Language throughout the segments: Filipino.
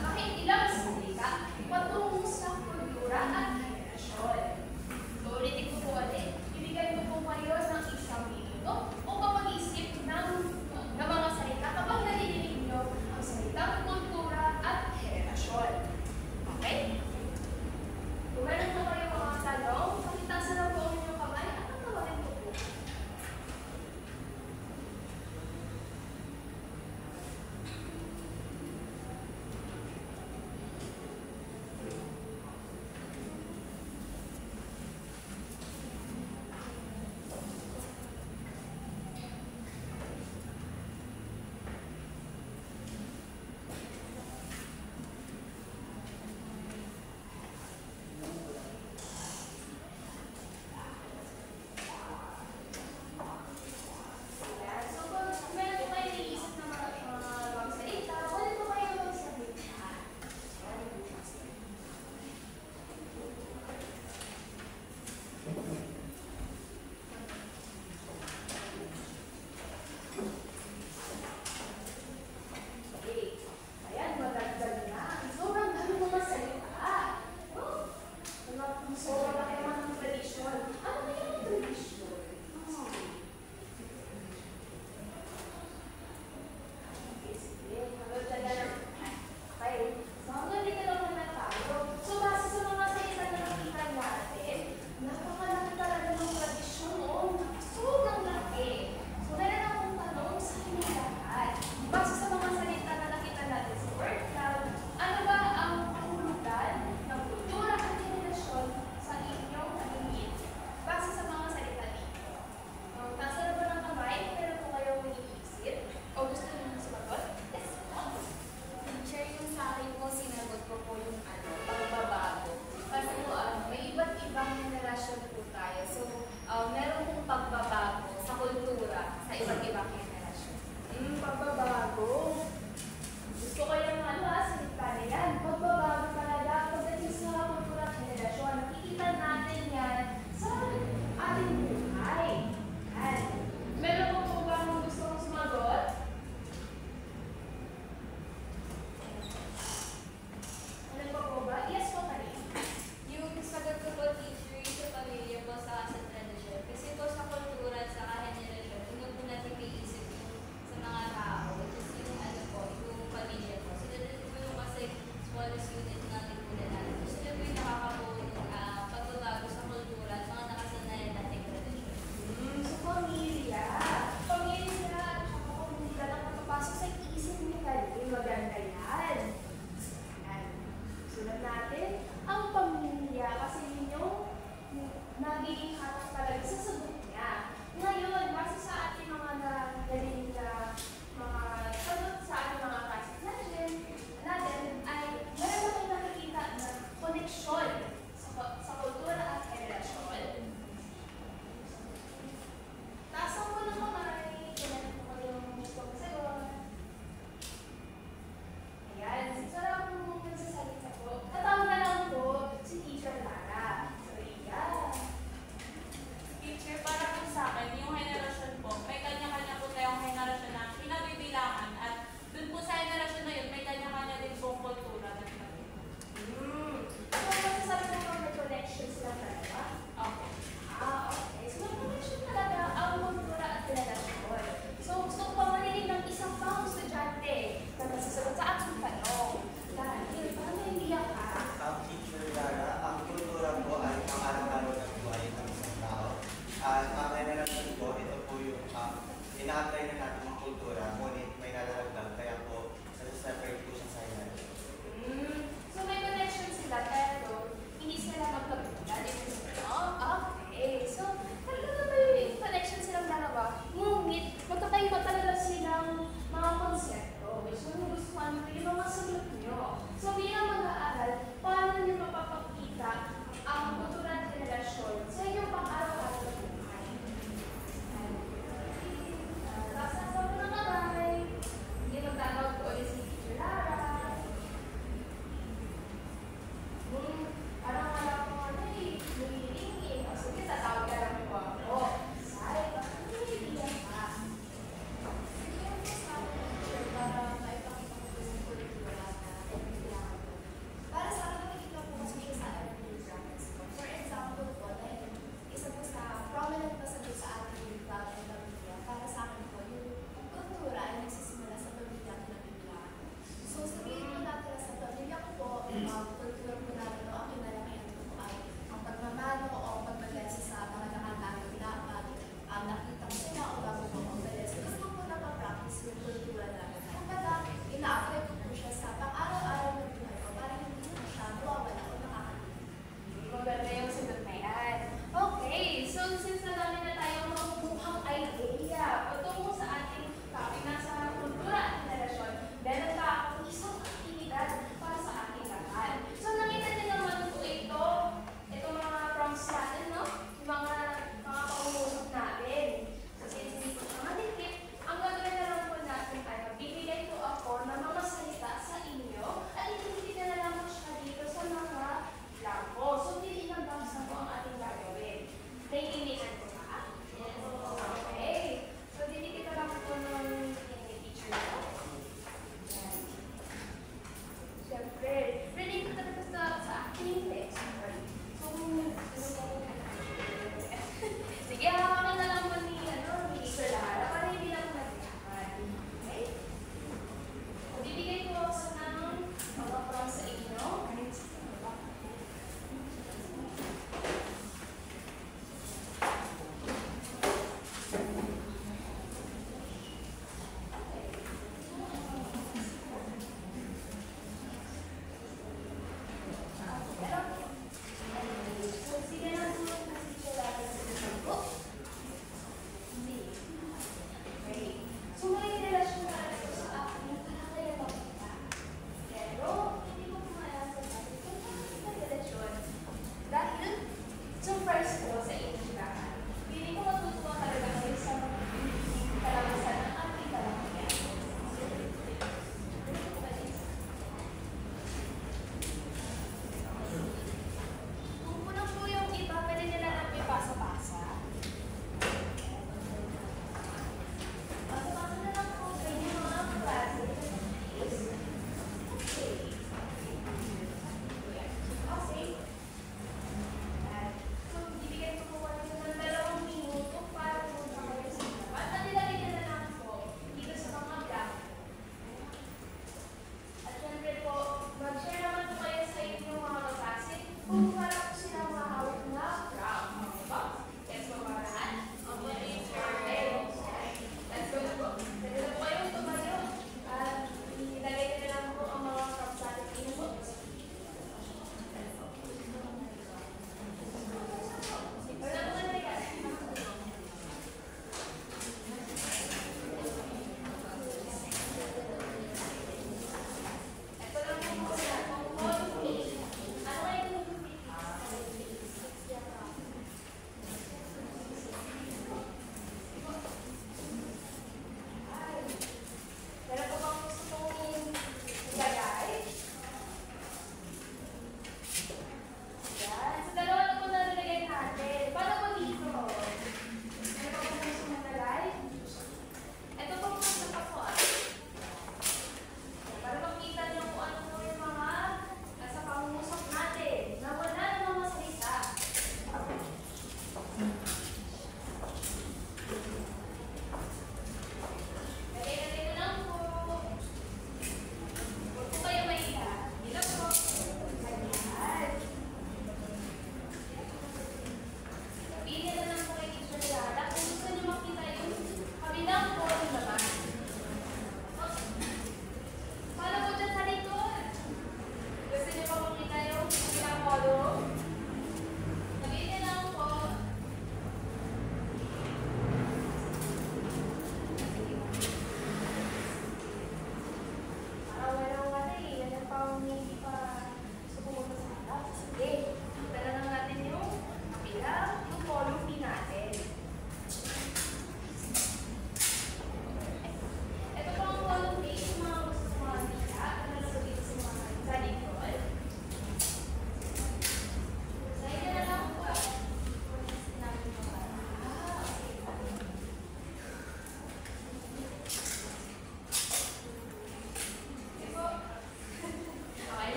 kahit ilang salita, patungo sa kultura at henerasyon. Uulitin ko po ulit, ibigay ko po kayo ng isang minuto upang mag-isip ng mga salita kapag narinig nyo ang salitang kultura at henerasyon. Okay? Kung meron po kayo mga tanong, pakitasan lang po ang inyong kamay at tatawagin ko po.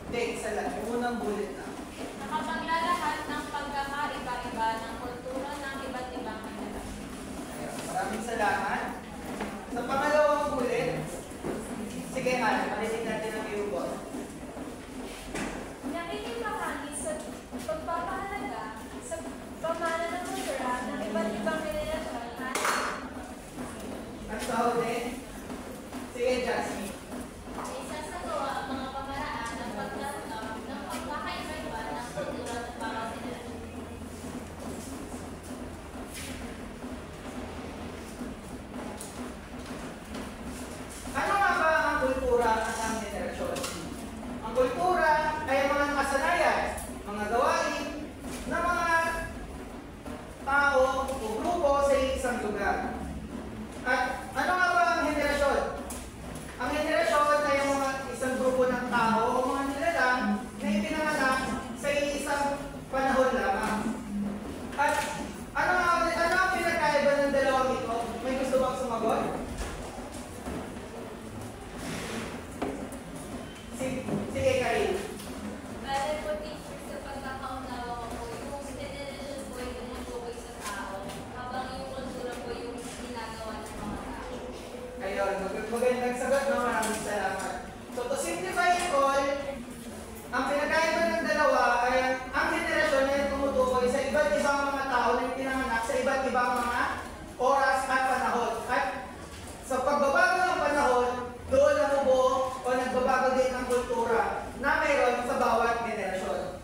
Hindi, isa lang. Yung unang bullet na. Nakapaglalahat ng pagkakaiba-iba ng kultura ng iba't ibang henerasyon. Ayun. Maraming salamat. Sa pangalawang bullet, sige nga, marinig natin ang iyong boss. Nakikipahangin sa pagpapahalaga sa pamana ng kultura ng iba't ibang henerasyon at Ang sahod din. Sige, Jasmine. isasagawa ang mga pamaraan ng paglalakap ng pagkakaiba-iba ng kultura ng bawat henerasyon. Ano nga ba ang kultura ng isang henerasyon? Ang kultura ay ang mga nakasanayan, mga gawain ng mga tao o grupo sa isang lugar. At ano nga ba ang henerasyon? Ang henerasyon ay ang mga isang grupo ng tao o mga nilalang na ipinanganak sa isang panahon lamang. At ano ang pinagkaiba ng dalawang ito? May gusto bang sumagot? Sige, Karin. Bale po teacher, sa pagkakaunawa ko po, yung henerasyon po yung tumutukoy sa tao, habang yung kultura po yung ginagawa ng mga tao. Ayun, magandang sagot, no? Maraming salamat. So, to simplify it all, ang pinagkaiba ng dalawa ay ang henerasyon ay tumutukoy sa iba't ibang mga tao na pinanganak sa iba't ibang mga oras at panahon. At sa pagbabago ng panahon, doon namubuo o nagbabago din ang kultura na mayroon sa bawat henerasyon.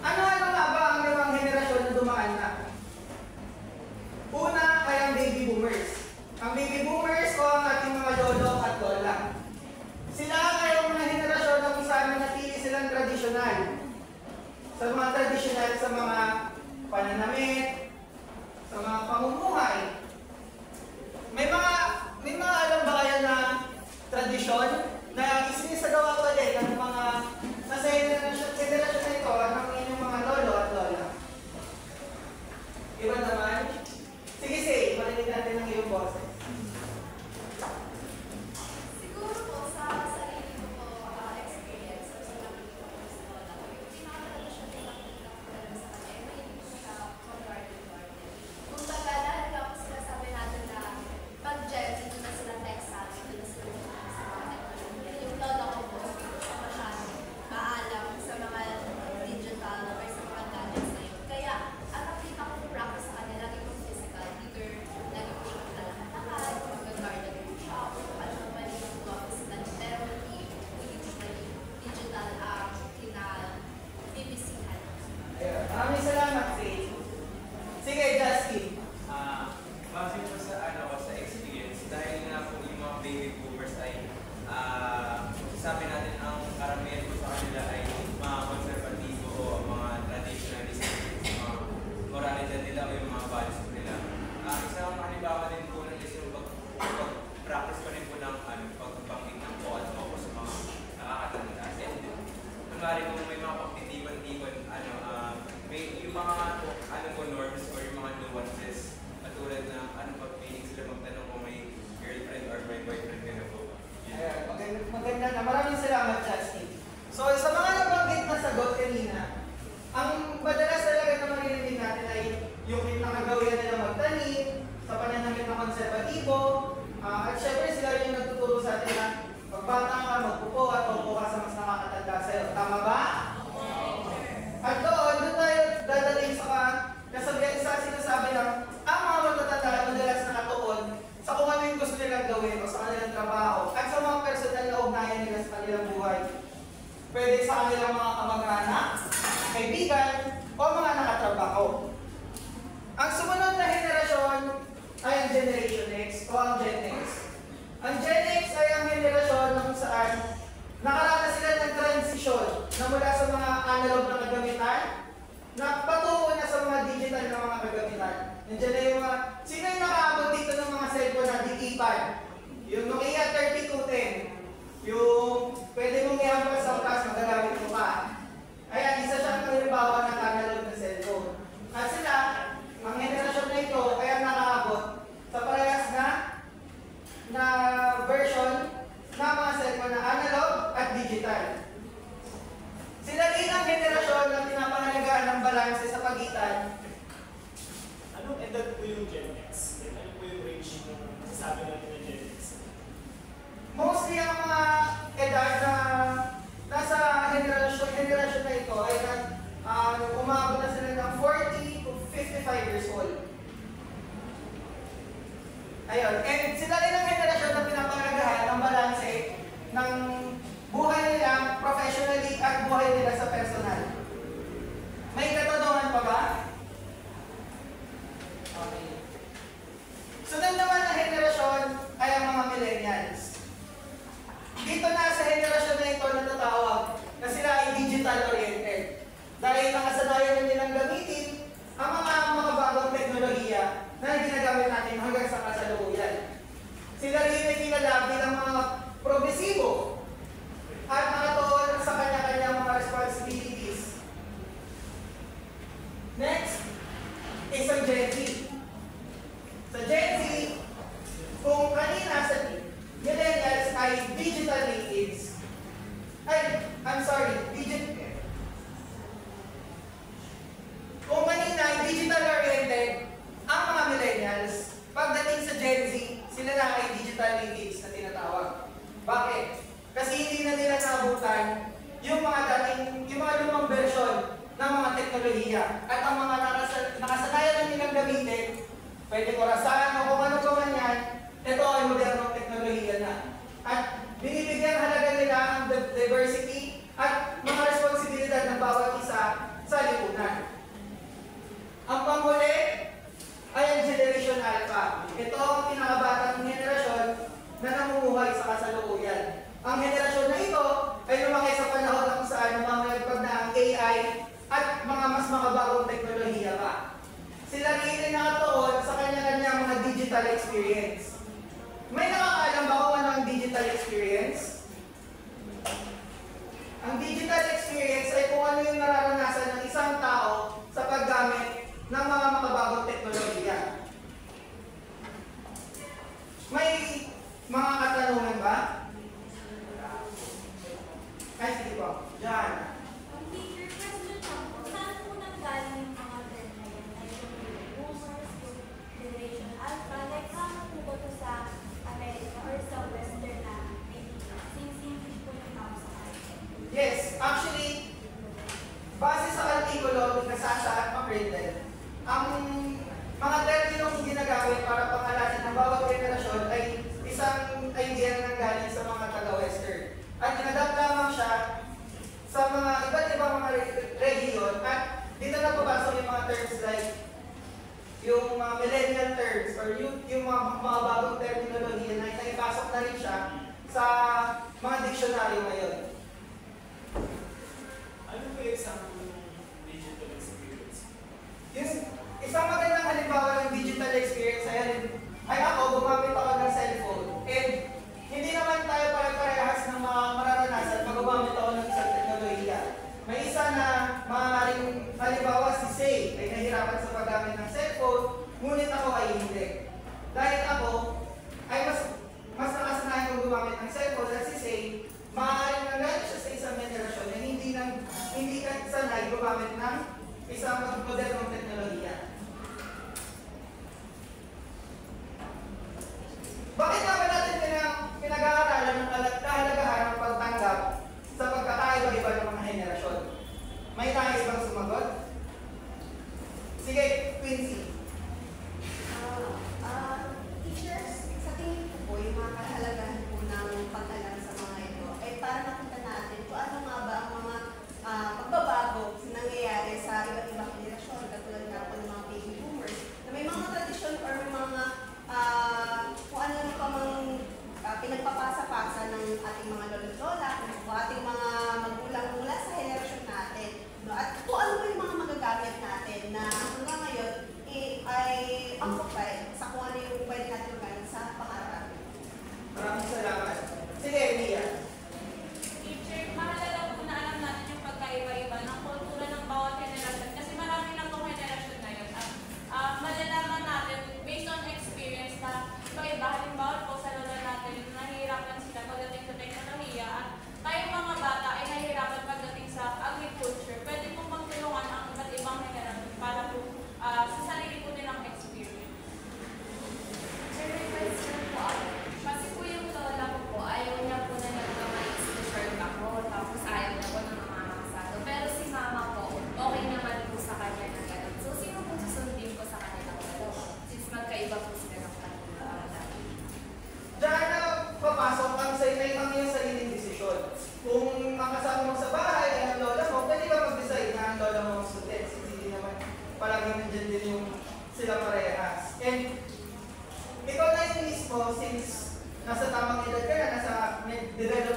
Ano-ano nga ba ang limang henerasyon na dumaan na? Una ay ang baby boomers. Ang baby boomers o ang ating mga lolo at lola. Sila ay ang mga henerasyon na kung saan nanatili silang tradisyonal. Sa mga tradisyonal sa mga pananamit, sa mga pamumuhay. May mga alam ba kayo na tradisyon na isinisagawa pa din ng mga nasa henerasyon na ito ng inyong mga lolo at lola? Iba naman? Sige, marinig natin ang iyong boses. Siguro po sa sarili ko po experience sa nakikita ko sa lola ko, yung pinaka-tradisyon na nakikita ko talaga sa kanya, may hindi ko siya mag-garden. Kung baga, dahil ako sinasabi natin na pag-Gen Z, doon na sila tech-savvy, doon na sila sa mga technology. Yung lola ko po, hindi ko siya masyadong maalam sa mga digital or sa mga gadgets na yun. Kaya, ang nakita ko yung practice sa kanya, lagi kong physical, either lagi ko siya maglalakad, mag-garden ko siya, o ano naman yung office na pero hindi usually digital kinabibisihan. Ayun. Maraming salamat, Faith. Sige, Justin. Base po sa experience, dahil nga po yung mga baby boomers ay sabi natin ang karamihan po sa kanila ay mga konservatibo o mga traditionalist, mga moralidad nila o yung mga values po nila. Isang halimbawa din po ng is yung pag-practice pa rin po ng pagbanggit ng po at po sa mga nakakatanda. And kunwari kung may mga pagtitiban-tiban, may yung mga norms or yung mga nuances katulad na pag-feeling sila magtanong kung may girlfriend or may boyfriend ka na po. Ayun, maganda na. Maraming salamat, Justin. So, sa mga nabanggit na sagot kanina, ang madalas talaga na maririnig natin ay yung nakagawian nila magtanim, sa pananamit ng konservatibo, at syempre sila yung nagtuturo sa atin na pagbata ka, magpupo at upo ka sa mas nakakatanda sa'yo. Tama ba? At doon tayo dadaling sa sinasabi ng ang mga matatanda madalas nakatuon sa kung ano yung gusto nilang gawin o sa kanilang trabaho at sa mga personal na ugnayan nila sa kanilang buhay. Pwede sa kanilang mga kamag-anak, kaibigan, o mga nakatrabaho. Ang sumunod na henerasyon ay ang Generation X o ang Gen X. Ang Gen X ay ang henerasyon na kung saan nakaranas sila ng transition na mula sa mga analog na kagamitan na patungo na sa mga digital na mga kagamitan. Nandiyan na yung mga, sino yung nakaabot dito ng mga cellphone na di-keypad? Yung Nokia 3210. Yung pwede mong i-hampas sa class, magagamit mo pa. Ayan, isa siyang halimbawa ng analog na cellphone. At sila, ang henerasyon na ito, kaya nakaabot sa parehas na version ng mga cellphone na analog at digital. digital. Sila din ang henerasyon na pinapangalagaan ng balanse sa pagitan. Anong edad po yung Gen X? Ano po yung range ng sabi natin na Gen X? Mostly ang mga edad na nasa henerasyon na ito ay umabot na sila ng 40 to 55 years old. Ayun. And sila rin ang henerasyon na pinapangalagaan ng balanse ng buhay nila professionally at buhay nila sa personal. May katanungan pa ba? Okay. Sunod naman na henerasyon ay ang mga millennials. Dito na sa henerasyon na ito natatawag na sila ay digital-oriented. Dahil nakasanayan na nilang gamitin ang mga bagong teknolohiya na ginagamit natin hanggang sa kasalukuyan. Sila rin ay kilala bilang mga progresibo at nakatuon sa kanya-kanyang mga responsibilities. Next is ang Gen Z. Sa Gen Z, kung kanina sa millennials ay digital natives, kung kanina ay digital-oriented ang mga millennials, pagdating sa Gen Z, sila na ay digital natives na tinatawag. Bakit? Kasi hindi na nila naabutan yung mga lumang version ng mga teknolohiya at ang mga nakasanayan na nilang gamitin, pwede orasan o kung ano pa man yan, ito ay modernong teknolohiya na. At binibigyan halaga nila ang diversity at mga responsibilidad ng bawat isa sa lipunan. Ang panghuli ay ang Generation Alpha. Ito ang pinakabatang henerasyon na namumuhay sa kasalukuyan. Ang henerasyon na ito ay lumaki sa panahon na kung saan lumalagpag na ang AI at mga mas makabagong teknolohiya pa. Sila rin ay nakatuon sa kanya-kanyang mga digital experience. May nakakaalam ba kung ano ang digital experience? Ang digital experience ay kung ano yung nararanasan ng isang tao sa paggamit ng mga makabagong teknolohiya. May mga katanungan ba? Ay, sige po. Diyan. Ang teacher, question lang po, saan po nanggaling yung mga term na yun? Like, yung boomers, yung Generation Alpha, like, kama po ba ito sa America or sa Western na since English po yung tao sa kanila? Yes, actually, base sa artikulo ni Kasasa at Macrindle, ang mga terminong ginagamit para pangalasin ng bawat generasyon ay isang idea na nanggaling sa mga taga-Western. At inadapt lamang siya sa mga iba't ibang mga region at dito na papasok yung mga terms like yung mga millennial terms or yung mga bagong terminolohiya na naipasok na rin siya sa mga diksyonaryo ngayon. Ano po yung example ng digital experience? Yung isang magandang halimbawa ng digital experience ay ako, gumamit ako ng cellphone. And hindi naman tayo pare-parehas ng mga mararanasan pag gumamit ako ng isang teknolohiya. May isa na maaaring halimbawa si Say ay nahirapan sa paggamit ng cellphone, ngunit ako ay hindi. Dahil ako ay mas nakasanayan kong gumamit ng cellphone at si Say, maaaring nanggaling siya sa isang generasyon na hindi ka sanay gumamit ng isang modernong teknolohiya.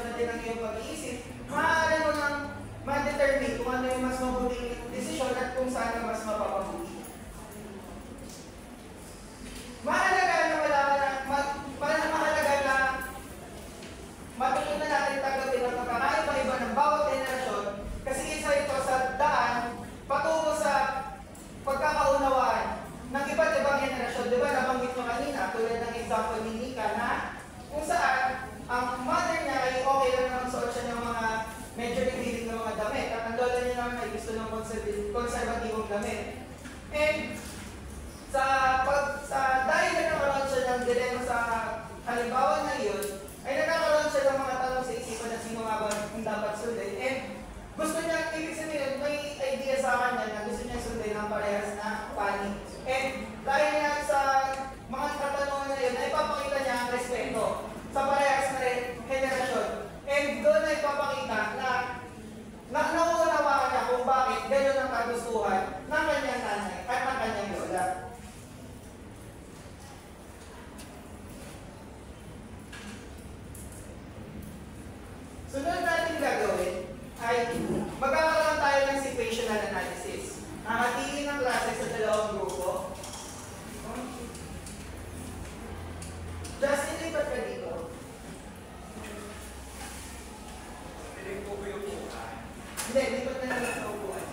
resolusyon na din ang iyong pag-iisip, maaari mo nang ma-determine kung ano yung mas mabuting desisyon at kung saan ka mas mapapabuti. Mahalaga na mahalaga na matutunan natin tanggapin ang pagkakaiba-iba ng bawat henerasyon kasi isa ito sa daan patungo sa pagkakaunawaan ng iba't ibang henerasyon. Di ba nabanggit nyo kanina, tulad ng example ni Nika na kung saan ang mother niya ay okay lang naman suot siya ng mga medyo revealing na mga damit at ang lola niya naman ay gusto ng konserbatibong damit. And dahil nagkakaroon siya ng dilema sa halimbawa na yun, ay nagkakaroon siya ng mga tanong sa isipan na sino nga ba ang dapat sundin. And gusto niya, ibig sabihin, may idea sa kanya na gusto niya sundin ang parehas na panig. And dahil nga sa mga katanungan na yun, ay papakita niya ang respeto sa parehas na henerasyon. And doon ay papakita na nauunawaan niya kung bakit gano'n ang kagustuhan ng kanyang nanay at ng kanyang lola. Sunod natin gagawin ay magkakaroon tayo ng situational analysis. Hahatiin ang klase sa dalawang grupo. Justin, lipat ka dito. Piling po ko yung upuan. Hindi, lipat na lang sa upuan.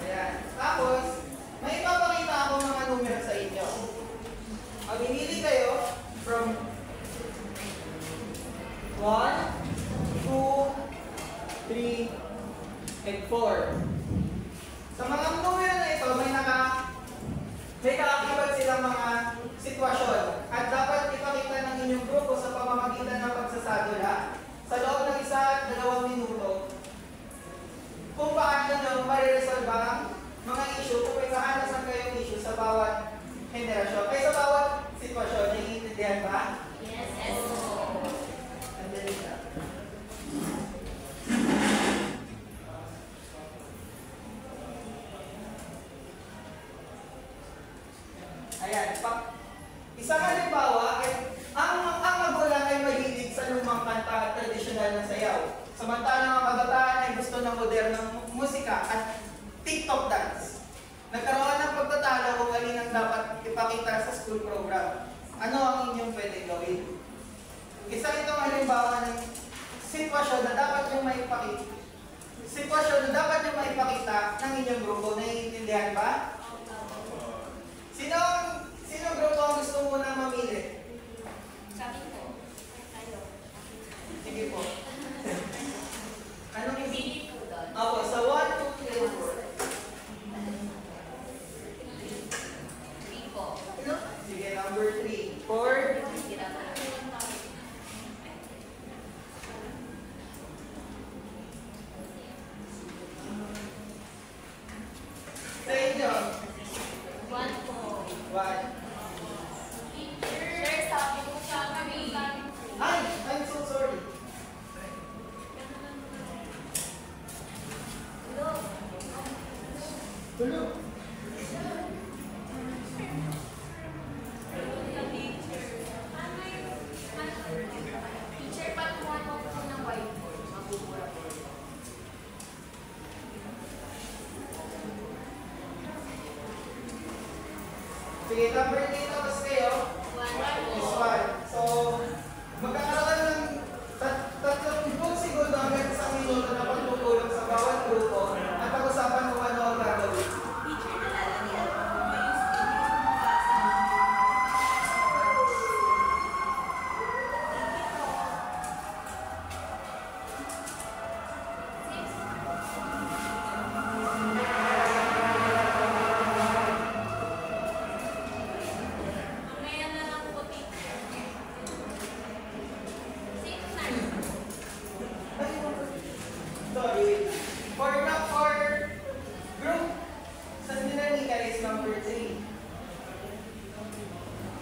Ayan. Tapos, may ipapakita ako mga numero sa inyo. Mamimili kayo from 1, 2, 3, and 4. Sa mga numero na ito, may kaakibat silang mga sitwasyon at dapat ipakita ng inyong grupo sa pamamagitan ng pagsasadula sa loob ng 1 at 2 minuto kung paano nyo mariresolve ang mga issue kung may kahanasan kayong issue sa bawat henerasyon ay sa bawat sitwasyon. Naiintindihan ba? Yes, yes. Andali ka. Ayan. Isang halimbawa, ang magulang ay mahilig sa lumang kanta at tradisyonal na sayaw. Samantalang ang kabataan ay gusto ng modernong musika at TikTok dance. Nagkaroon ng pagtatalo kung alin ang dapat ipakita sa school program. Ano ang inyong pwedeng gawin? Isa itong halimbawa ng sitwasyon na dapat yung maipakita ng inyong grupo. Naiintindihan ba? Sino grupo ang gusto muna mamili? Sabi ko, Sige po. Anong pipili ko doon. Ako, sa 1, 2, 3, 4. Rico. Sige, number 3. 4. Hirap na. Sa inyo. 1 po. 1. Sir, sabi ko siya kami. Ay, I'm so sorry. Tulog. Teacher, patuwan mo po ng whiteboard. Mabubura po. Sige, number 3 tapos kayo. 1 Is po. 1. So, magkakaroon ng 30 segundo hanggang 1 minuto na pagtutulog sa bawat grupo at pag-usapan kung ano ang gagawin. Teacher, nalalagyan. Mamaya na lang po, teacher. 6 na. Sorry. For group, sa dinamika is number 3.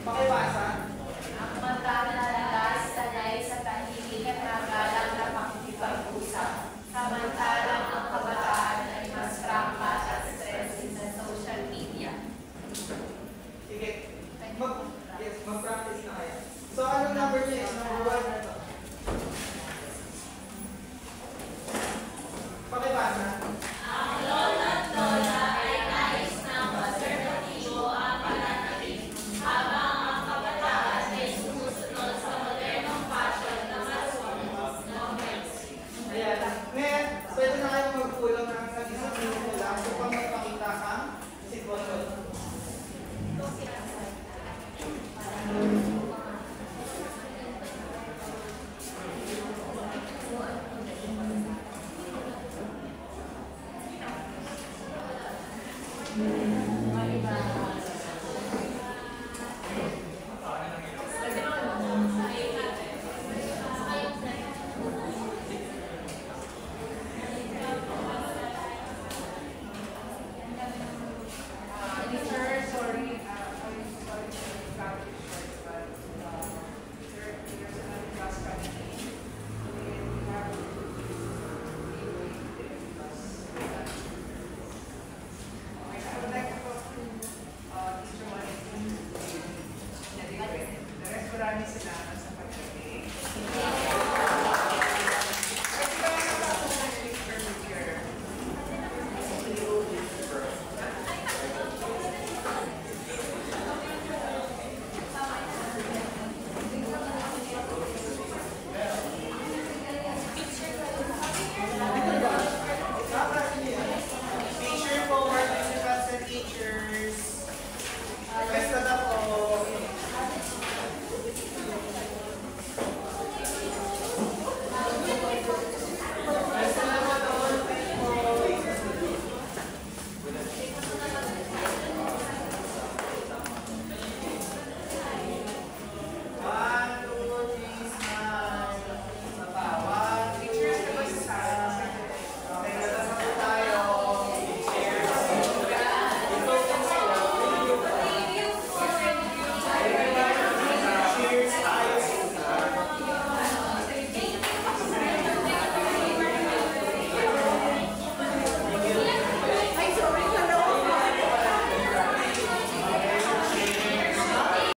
Pakibasa. Ang matatalas sanay sa tahimik at nagalang na pakikipag-usap. Samantalang ang kabataan ay mas prangkas at stressing sa social media. Yes, mag-practice na kaya. So, anong number niyo is number 1?